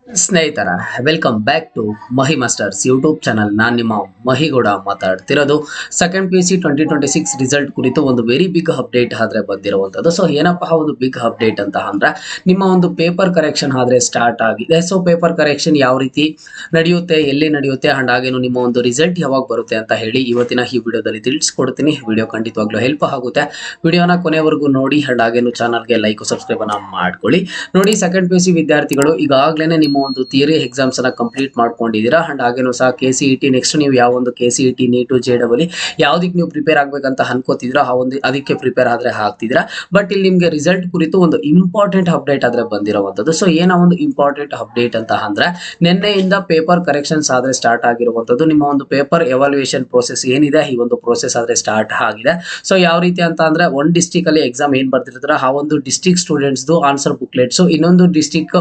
ಸ್ನೇಹಿತರ, welcome back to Mahi Masters YouTube channel. ನಾನು ನಿಮ್ಮ ಮಹಿಗೌಡ ಮಾತಾಡ್ತಿರೋದು. Second P U C 2026 result ಕುರಿತು ಒಂದು ವೆರಿ ಬಿಗ್ ಅಪ್ಡೇಟ್ ಆದ್ರೆ ಬಂದಿರುವಂತದ್ದು. ಸೊ ಏನಪ್ಪಾ ಒಂದು ಬಿಗ್ ಅಪ್ಡೇಟ್ ಅಂತ ಅಂದ್ರೆ, ನಿಮ್ಮ ಒಂದು ಪೇಪರ್ ಕರೆಕ್ಷನ್ ಆದ್ರೆ ಸ್ಟಾರ್ಟ್ ಆಗಿದೆ. ಸೊ ಪೇಪರ್ ಕರೆಕ್ಷನ್ ಯಾವ ರೀತಿ ನಡೆಯುತ್ತೆ, ಎಲ್ಲಿ ನಡೆಯುತ್ತೆ, ಅಂಡ್ ಹಾಗೇನು ನಿಮ್ಮ ಒಂದು ರಿಸಲ್ಟ್ ಯಾವಾಗ ಬರುತ್ತೆ ಅಂತ ಹೇಳಿ ಇವತ್ತಿನ ಈ ವಿಡಿಯೋದಲ್ಲಿ ತಿಳಿಸ್ಕೊಡ್ತೀನಿ. ವಿಡಿಯೋ ಖಂಡಿತವಾಗ್ಲೂ ಹೆಲ್ಪ್ ಆಗುತ್ತೆ. ವಿಡಿಯೋನ ಕೊನೆವರೆಗೂ ನೋಡಿ, ಅಂಡ್ ಹಾಗೇನು ಚಾನಲ್ಗೆ ಲೈಕ್ ಸಬ್ಸ್ಕ್ರೈಬ್ ಅನ್ನ ಮಾಡ್ಕೊಳ್ಳಿ. ನೋಡಿ, ಸೆಕೆಂಡ್ ಪಿ ಯು ಸಿ ವಿದ್ಯಾರ್ಥಿಗಳು ಈಗಾಗಲೇ ನಿಮ್ಮ ಒಂದು ಥಿಯರಿ ಎಕ್ಸಾಮ್ಸ್ ಅನ್ನ ಕಂಪ್ಲೀಟ್ ಮಾಡ್ಕೊಂಡಿದ್ದೀರಾ. ಅಂಡ್ ಹಾಗೇನು ಸಹ KCET ನೆಕ್ಸ್ಟ್ ನೀವು ಯಾವ ಒಂದು KCET ನೀಟು JEE ಯಾವ್ದಕ್ಕೆ ನೀವು ಪ್ರಿಪೇರ್ ಆಗ್ಬೇಕಂತ ಅನ್ಕೋತಿದ್ರಾ ಆ ಒಂದು ಅದಕ್ಕೆ ಪ್ರಿಪೇರ್ ಆದ್ರೆ ಆಗ್ತಿದ್ದೀರಾ. ಬಟ್ ಇಲ್ಲಿ ನಿಮ್ಗೆ ರಿಸಲ್ಟ್ ಕುರಿತು ಒಂದು ಇಂಪಾರ್ಟೆಂಟ್ ಅಪ್ಡೇಟ್ ಆದ್ರೆ ಬಂದಿರುವಂತದ್ದು. ಸೊ ಏನ ಒಂದು ಇಂಪಾರ್ಟೆಂಟ್ ಅಪ್ಡೇಟ್ ಅಂತ ಅಂದ್ರೆ, ನಿನ್ನೆಯಿಂದ ಪೇಪರ್ ಕರೆಕ್ಷನ್ಸ್ ಆದ್ರೆ ಸ್ಟಾರ್ಟ್ ಆಗಿರುವಂತದ್ದು. ನಿಮ್ಮ ಒಂದು ಪೇಪರ್ ಎವಾಲ್ಯೂಯೇಷನ್ ಪ್ರೋಸೆಸ್ ಏನಿದೆ, ಈ ಒಂದು ಪ್ರೋಸೆಸ್ ಆದ್ರೆ ಸ್ಟಾರ್ಟ್ ಆಗಿದೆ. ಸೊ ಯಾವ ರೀತಿ ಅಂತ ಅಂದ್ರೆ, ಒಂದು ಡಿಸ್ಟಿಕ್ ಅಲ್ಲಿ ಎಕ್ಸಾಮ್ ಏನ್ ಬರ್ತಿರ್ತಾರ ಆ ಒಂದು ಡಿಸ್ಟಿಕ್ ಸ್ಟೂಡೆಂಟ್ಸ್ ಆನ್ಸರ್ ಬುಕ್ಲೆಟ್ಸ್ ಇನ್ನೊಂದು ಡಿಸ್ಟಿಕ್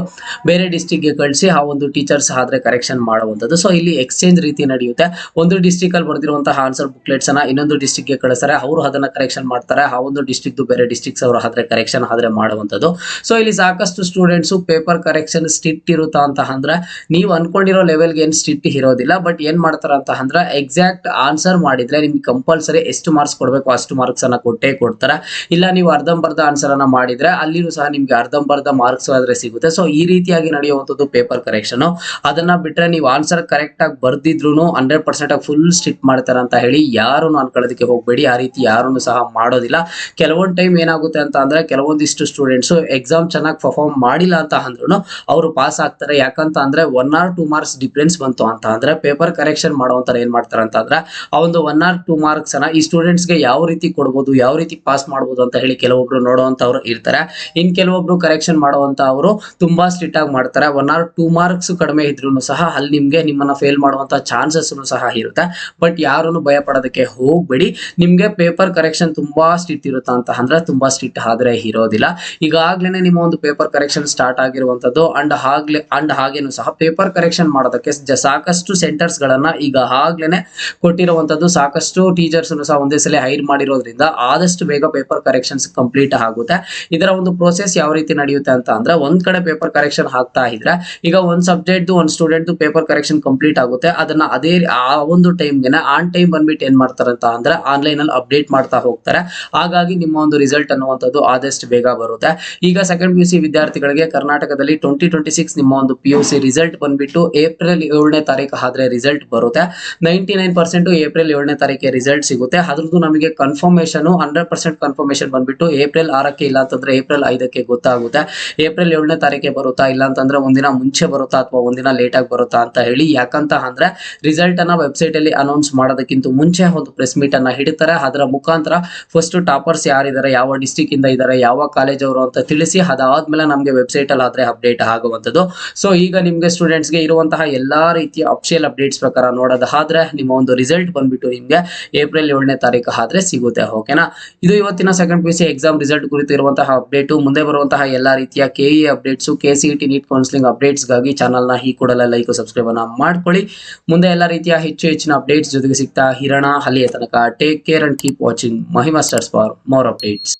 ಬೇರೆ ಡಿಸ್ಟಿಕ್ ಗೆ ಕಳಿಸಿ ಆ ಒಂದು ಟೀಚರ್ಸ್ ಆದ್ರೆ ಕರೆಕ್ಷನ್ ಮಾಡುವಂತದ್ದು. ಸೊ ಇಲ್ಲಿ ಎಕ್ಸ್ಚೇಂಜ್ ರೀತಿ ನಡೆಯುತ್ತೆ. ಒಂದು ಡಿಸ್ಟಿಕ್ ಅಲ್ಲಿ ಬರ್ದಿರುವಂತಹ ಆನ್ಸರ್ ಬುಕ್ಲೆಟ್ಸ್ ಅನ್ನ ಇನ್ನೊಂದು ಡಿಸ್ಟಿಕ್ ಗೆ ಕಳಿಸ್ತಾರೆ, ಅವರು ಅದನ್ನ ಕರೆಕ್ಷನ್ ಮಾಡ್ತಾರೆ. ಆ ಒಂದು ಡಿಸ್ಟಿಕ್ ಬೇರೆ ಡಿಸ್ಟಿಕ್ಸ್ ಅವರು ಆದ್ರೆ ಕರೆಕ್ಷನ್ ಆದ್ರೆ ಮಾಡುವಂತದ್ದು. ಸೊ ಇಲ್ಲಿ ಸಾಕಷ್ಟು ಸ್ಟೂಡೆಂಟ್ಸ್ ಪೇಪರ್ ಕರೆಕ್ಷನ್ ಸ್ಟ್ರಿಕ್ಟ್ ಇರುತ್ತಾ ಅಂತ ಅಂದ್ರೆ, ನೀವು ಅನ್ಕೊಂಡಿರೋ ಲೆವೆಲ್ಗೆ ಏನ್ ಸ್ಟ್ರಿಕ್ಟ್ ಇರೋದಿಲ್ಲ. ಬಟ್ ಏನ್ ಮಾಡ್ತಾರ ಅಂತ ಅಂದ್ರೆ, ಎಕ್ಸಾಕ್ಟ್ ಆನ್ಸರ್ ಮಾಡಿದ್ರೆ ನಿಮ್ಗೆ ಕಂಪಲ್ಸರಿ ಎಷ್ಟು ಮಾರ್ಕ್ಸ್ ಕೊಡಬೇಕು ಅಷ್ಟು ಮಾರ್ಕ್ಸ್ ಅನ್ನ ಕೊಟ್ಟೇ ಕೊಡ್ತಾರೆ. ಇಲ್ಲ ನೀವು ಅರ್ಧಂಬರ್ಧ ಆನ್ಸರ್ ಅನ್ನ ಮಾಡಿದ್ರೆ ಅಲ್ಲಿನೂ ಸಹ ನಿಮ್ಗೆ ಅರ್ಧಂಬರ್ಧ ಮಾರ್ಕ್ಸ್ ಆದ್ರೆ ಸಿಗುತ್ತೆ. ಸೊ ಈ ರೀತಿಯಾಗಿ ನಡೆಯುವಂತದ್ದು ಪೇಪರ್ ಕರೆಕ್ಷನ್. ಅದನ್ನ ಬಿಟ್ರೆ ನೀವು ಆನ್ಸರ್ ಕರೆಕ್ಟ್ ಆಗಿ ಬರ್ದಿದ್ರು 100% ಆಗಿ ಫುಲ್ ಸ್ಟ್ರಿಕ್ಟ್ ಮಾಡ್ತಾರೆ ಅಂತ ಹೇಳಿ ಯಾರು ಅನ್ಕೊಳ್ಳೋದಕ್ಕೆ ಹೋಗ್ಬೇಡಿ. ಆ ರೀತಿ ಯಾರು ಸಹ ಮಾಡೋದಿಲ್ಲ. ಕೆಲವೊಂದು ಟೈಮ್ ಏನಾಗುತ್ತೆ ಅಂತ ಅಂದ್ರೆ, ಕೆಲವೊಂದಿಷ್ಟು ಸ್ಟೂಡೆಂಟ್ಸ್ ಎಕ್ಸಾಮ್ ಚೆನ್ನಾಗಿ ಪರ್ಫಾರ್ಮ್ ಮಾಡಿಲ್ಲ ಅಂತ ಅಂದ್ರೂ ಅವರು ಪಾಸ್ ಆಗ್ತಾರೆ. ಯಾಕಂತ ಅಂದ್ರೆ 1 or 2 ಮಾರ್ಕ್ಸ್ ಡಿಫ್ರೆನ್ಸ್ ಬಂತು ಅಂತ ಅಂದ್ರೆ, ಪೇಪರ್ ಕರೆಕ್ಷನ್ ಮಾಡುವಂತ ಏನ್ ಮಾಡ್ತಾರೆ ಅಂತ ಅಂದ್ರೆ, ಆ ಒಂದು 1 or 2 ಮಾರ್ಕ್ಸ್ ಅನ್ನ ಈ ಸ್ಟೂಡೆಂಟ್ಸ್ ಗೆ ಯಾವ ರೀತಿ ಕೊಡಬಹುದು, ಯಾವ ರೀತಿ ಪಾಸ್ ಮಾಡಬಹುದು ಅಂತ ಹೇಳಿ ಕೆಲವೊಬ್ರು ನೋಡುವಂತವ್ರು ಇರ್ತಾರೆ. ಇನ್ ಕೆಲವೊಬ್ರು ಕರೆಕ್ಷನ್ ಮಾಡುವಂತ ಅವರು ತುಂಬಾ ಸ್ಟ್ರಿಕ್ಟ್ ಆಗಿ ಮಾಡ್ತಾರೆ. 1 or 2 ಮಾರ್ಕ್ಸ್ ಕಡಿಮೆ ಇದ್ರೂ ಸಹ ಅಲ್ಲಿ ನಿಮ್ಮನ್ನ ಫೇಲ್ ಮಾಡುವಂತ ಚಾನ್ಸಸ್ ಸಹ ಇರುತ್ತೆ. ಬಟ್ ಯಾರನ್ನು ಭಯ ಪಡೋದಕ್ಕೆ ಹೋಗ್ಬೇಡಿ. ನಿಮ್ಗೆ ಪೇಪರ್ ಕರೆಕ್ಷನ್ ತುಂಬಾ ಸ್ಟ್ರಿಕ್ಟ್ ಇರುತ್ತಾ ಅಂತ ಅಂದ್ರೆ, ತುಂಬಾ ಸ್ಟ್ರಿಕ್ಟ್ ಆದ್ರೆ ಇರೋದಿಲ್ಲ. ಈಗಾಗ್ಲೇನೆ ನಿಮ್ಮ ಒಂದು ಪೇಪರ್ ಕರೆಕ್ಷನ್ ಸ್ಟಾರ್ಟ್ ಆಗಿರುವಂತದ್ದು. ಅಂಡ್ ಹಾಗೇನು ಸಹ ಪೇಪರ್ ಕರೆಕ್ಷನ್ ಮಾಡೋದಕ್ಕೆ ಸಾಕಷ್ಟು ಸೆಂಟರ್ಸ್ ಗಳನ್ನ ಈಗ ಆಗ್ಲೇನೆ ಕೊಟ್ಟಿರುವಂತದ್ದು. ಸಾಕಷ್ಟು ಟೀಚರ್ಸ್ ಸಹ ಒಂದೇ ಸಲ ಹೈರ್ ಮಾಡಿರೋದ್ರಿಂದ ಆದಷ್ಟು ಬೇಗ ಪೇಪರ್ ಕರೆಕ್ಷನ್ಸ್ ಕಂಪ್ಲೀಟ್ ಆಗುತ್ತೆ. ಇದರ ಒಂದು ಪ್ರೋಸೆಸ್ ಯಾವ ರೀತಿ ನಡೆಯುತ್ತೆ ಅಂತ ಅಂದ್ರೆ, ಒಂದ್ ಕಡೆ ಪೇಪರ್ ಕರೆಕ್ಷನ್ ಆಗ್ತಾ ಇದ್ರೆ, ಈಗ ಒಂದ್ ಸಬ್ಜೆಕ್ಟ್ ಒಂದ್ ಸ್ಟೂಡೆಂಟ್ ಪೇಪರ್ ಕರೆಕ್ಷನ್ ಕಂಪ್ಲೀಟ್ ಆಗುತ್ತೆ. ಅದನ್ನ ಅದೇ ಆ ಒಂದು ಟೈಮ್ಗೆ ಆನ್ ಟೈಮ್ ಬಂದ್ಬಿಟ್ಟು ಏನ್ ಮಾಡ್ತಾರೆ ಅಂತ ಅಂದ್ರೆ, ಆನ್ಲೈನ್ ಅಲ್ಲಿ ಅಪ್ಡೇಟ್ ಮಾಡ್ತಾ ಹೋಗ್ತಾರೆ. ಹಾಗಾಗಿ ನಿಮ್ಮ ಒಂದು ರಿಸಲ್ಟ್ ಅನ್ನುವಂಥದ್ದು ಆದಷ್ಟು ಬೇಗ ಬರುತ್ತೆ. ಈಗ ಸೆಕೆಂಡ್ PUC ವಿದ್ಯಾರ್ಥಿಗಳಿಗೆ ಕರ್ನಾಟಕದಲ್ಲಿ 2026 ನಿಮ್ಮ ಒಂದು PUC ರಿಸಲ್ಟ್ ಬಂದ್ಬಿಟ್ಟು ಏಪ್ರಿಲ್ 7ನೇ ತಾರೀಕು ಆದ್ರೆ ರಿಸಲ್ಟ್ ಬರುತ್ತೆ. 99% ಏಪ್ರಿಲ್ 7ನೇ ತಾರೀಕಿಗೆ ರಿಸಲ್ಟ್ ಸಿಗುತ್ತೆ. ಅದ್ರದ್ದು ನಮಗೆ ಕನ್ಫರ್ಮೇಶನ್ 100% ಕನ್ಫರ್ಮೇಶನ್ ಬಂದ್ಬಿಟ್ಟು ಏಪ್ರಿಲ್ 6ಕ್ಕೆ, ಇಲ್ಲ ಅಂತಂದ್ರೆ ಏಪ್ರಿಲ್ 5ಕ್ಕೆ ಗೊತ್ತಾಗುತ್ತೆ. ಏಪ್ರಿಲ್ 7ನೇ ತಾರೀಕಿಗೆ ಬರುತ್ತಾ, ಇಲ್ಲ ಅಂತಂದ್ರೆ ಒಂದಿನ ಮುಂಚೆ ಬರುತ್ತಾ ಅಥವಾ ಒಂದಿನ ಲೇಟ್ ಆಗಿ ಬರುತ್ತಾ ಅಂತ ಹೇಳಿ. ಯಾಕಂತ ಅಂದ್ರೆ, ರಿಸಲ್ಟ್ ಅನ್ನ ವೆಬ್ಸೈಟ್ ಅಲ್ಲಿ ಅನೌನ್ಸ್ ಮಾಡೋದಕ್ಕಿಂತ ಮುಂಚೆ ಒಂದು ಪ್ರೆಸ್ ಮೀಟ್ ಅನ್ನ ಹಿಡಿತಾರೆ. ಅದರ ಮುಖಾಂತರ ಫಸ್ಟ್ ಟಾಪರ್ಸ್ ಯಾರಿದ್ದಾರೆ, ಯಾವ ಡಿಸ್ಟಿಕ್ ಇಂದ ಇದ್ದಾರೆ, ಯಾವ ಕಾಲೇಜ್ ಅವರು ಅಂತ ತಿಳಿಸಿ, ಅದಾದ್ಮೇಲೆ ನಮಗೆ ವೆಬ್ಸೈಟ್ ಅಲ್ಲಿ ಆದ್ರೆ ಅಪ್ಡೇಟ್ ಆಗುವಂತದ್ದು. ಸೊ ಈಗ ನಿಮ್ಗೆ ಸ್ಟೂಡೆಂಟ್ಸ್ ಗೆ ಇರುವಂತಹ ಎಲ್ಲಾ ರೀತಿಯ ಅಫಿಷಿಯಲ್ ಅಪ್ಡೇಟ್ಸ್ ಪ್ರಕಾರ ನೋಡೋದಾದ್ರೆ, ನಿಮ್ಮ ಒಂದು ರಿಸಲ್ಟ್ ಬಂದ್ಬಿಟ್ಟು ನಿಮ್ಗೆ ಏಪ್ರಿಲ್ 7ನೇ ತಾರೀಕು ಆದ್ರೆ ಸಿಗುತ್ತೆ. ಓಕೆನಾ? ಇದು ಇವತ್ತಿನ ಸೆಕೆಂಡ್ PUC ಎಕ್ಸಾಮ್ ರಿಸಲ್ಟ್ ಕುರಿತು ಇರುವಂತಹ ಅಪ್ಡೇಟ್. ಮುಂದೆ ಬರುವಂತಹ ಎಲ್ಲಾ ರೀತಿಯ KE updates, KCET NEET counselling updates ಗಾಗಿ ಚಾನಲ್ ನ ಈ ಕೂಡಲೇ ಲೈಕ್ ಸಬ್ಸ್ಕ್ರೈಬ್ ಅನ್ನ ಮಾಡ್ಕೊಳ್ಳಿ. ಮುಂದೆ ಎಲ್ಲಾ ರೀತಿಯ ಹೆಚ್ಚಿನ ಅಪ್ಡೇಟ್ಸ್ ಜೊತೆಗೆ ಸಿಗ್ತಾ ಇರೋಣ. ಅಲ್ಲಿಯ ತನಕ take care and keep watching Mahi masters for more updates.